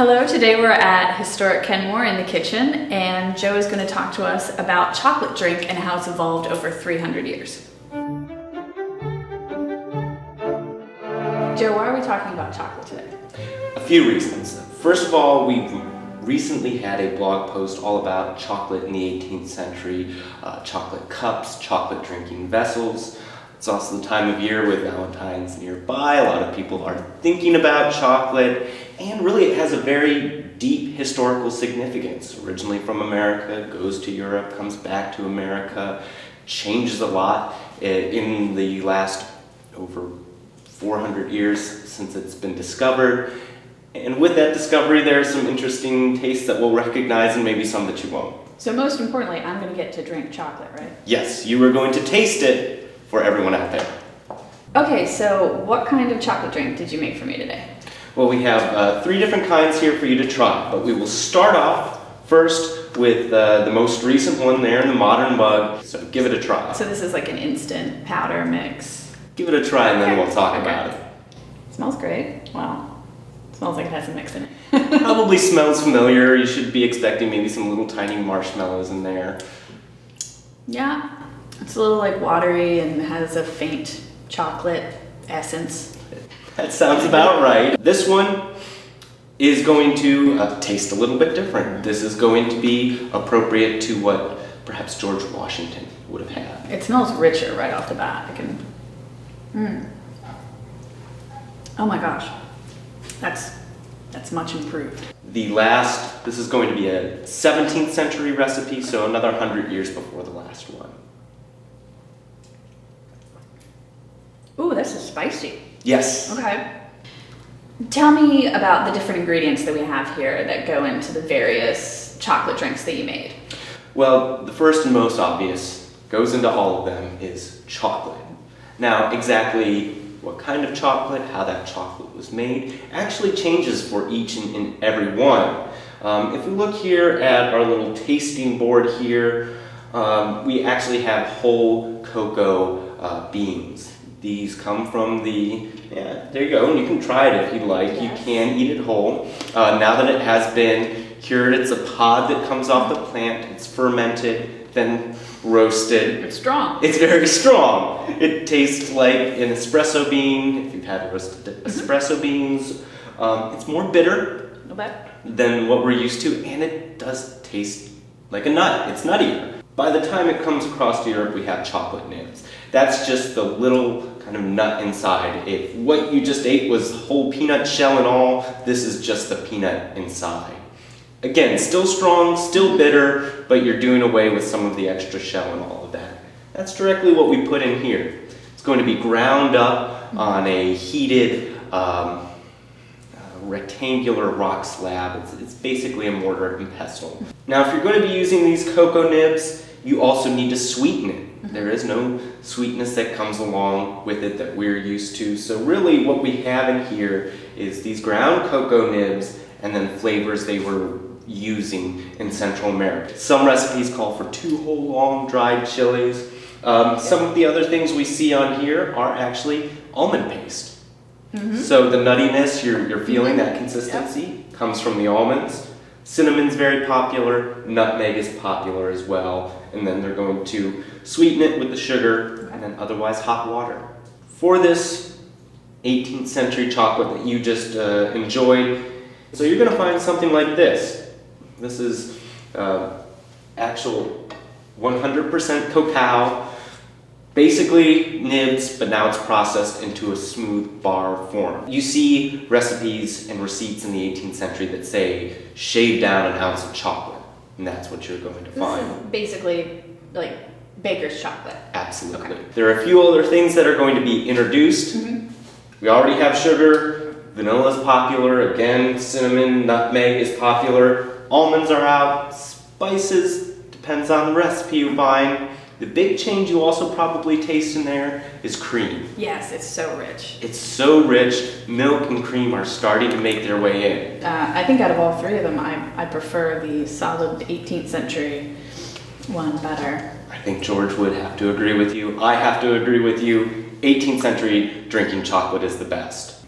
Hello, today we're at historic Kenmore in the kitchen, and Joe is going to talk to us about chocolate drink and how it's evolved over 300 years. Joe, why are we talking about chocolate today? A few reasons. First of all, we recently had a blog post all about chocolate in the 18th century, chocolate cups, chocolate drinking vessels. It's also the time of year with Valentine's nearby. A lot of people are thinking about chocolate, and really it has a very deep historical significance. Originally from America, goes to Europe, comes back to America, changes a lot in the last over 400 years since it's been discovered. And with that discovery, there are some interesting tastes that we'll recognize and maybe some that you won't. So most importantly, I'm going to get to drink chocolate, right? Yes, you are going to taste it for everyone out there. Okay, so what kind of chocolate drink did you make for me today? Well, we have 3 different kinds here for you to try, but we will start off first with the most recent one there in the modern mug, so give it a try. So this is like an instant powder mix. Give it a try and then we'll talk about it. Smells great. Well, smells like it has some mix in it. Probably smells familiar. You should be expecting maybe some little tiny marshmallows in there. Yeah, it's a little like watery and has a faint chocolate essence. That sounds about right. This one is going to taste a little bit different. This is going to be appropriate to what perhaps George Washington would have had. It smells richer right off the bat. Oh my gosh, that's much improved. This is going to be a 17th century recipe, so another 100 years before the last one. Ooh, this is spicy. Yes. Okay. Tell me about the different ingredients that we have here that go into the various chocolate drinks that you made. Well, the first and most obvious, goes into all of them, is chocolate. Now, exactly what kind of chocolate, how that chocolate was made, actually changes for each and every one. If we look here at our little tasting board here, we actually have whole cocoa beans. These come from there you go, and you can try it if you like. Yes. You can eat it whole. Now that it has been cured, it's a pod that comes off the plant, it's fermented, then roasted. It's strong. It's very strong. It tastes like an espresso bean. If you've had roasted espresso beans, it's more bitter than what we're used to, and it does taste like a nut. It's nuttier. By the time it comes across to Europe, we have chocolate nibs. That's just the little kind of nut inside. If what you just ate was whole peanut shell and all, this is just the peanut inside. Again, still strong, still bitter, but you're doing away with some of the extra shell and all of that. That's directly what we put in here. It's going to be ground up on a heated rectangular rock slab. It's basically a mortar and pestle. Now, if you're going to be using these cocoa nibs, you also need to sweeten it. There is no sweetness that comes along with it that we're used to. So really what we have in here is these ground cocoa nibs and then flavors they were using in Central America. Some recipes call for 2 whole long dried chilies. Some of the other things we see on here are actually almond paste. So the nuttiness, you're feeling that consistency comes from the almonds. Cinnamon's very popular, nutmeg is popular as well, and then they're going to sweeten it with the sugar and then otherwise hot water. For this 18th century chocolate that you just enjoyed, so you're going to find something like this. This is actual 100% cacao, basically nibs, but now it's processed into a smooth bar form. You see recipes and receipts in the 18th century that say shave down an ounce of chocolate, and that's what you're going to find. This is basically like baker's chocolate. Absolutely. Okay. There are a few other things that are going to be introduced. We already have sugar, vanilla is popular, again, cinnamon, nutmeg is popular, almonds are out, spices, depends on the recipe you find. The big change you also probably taste in there is cream. Yes, it's so rich. It's so rich, milk and cream are starting to make their way in. I think out of all 3 of them, I prefer the solid 18th century one better. I think George would have to agree with you. I have to agree with you. 18th century drinking chocolate is the best.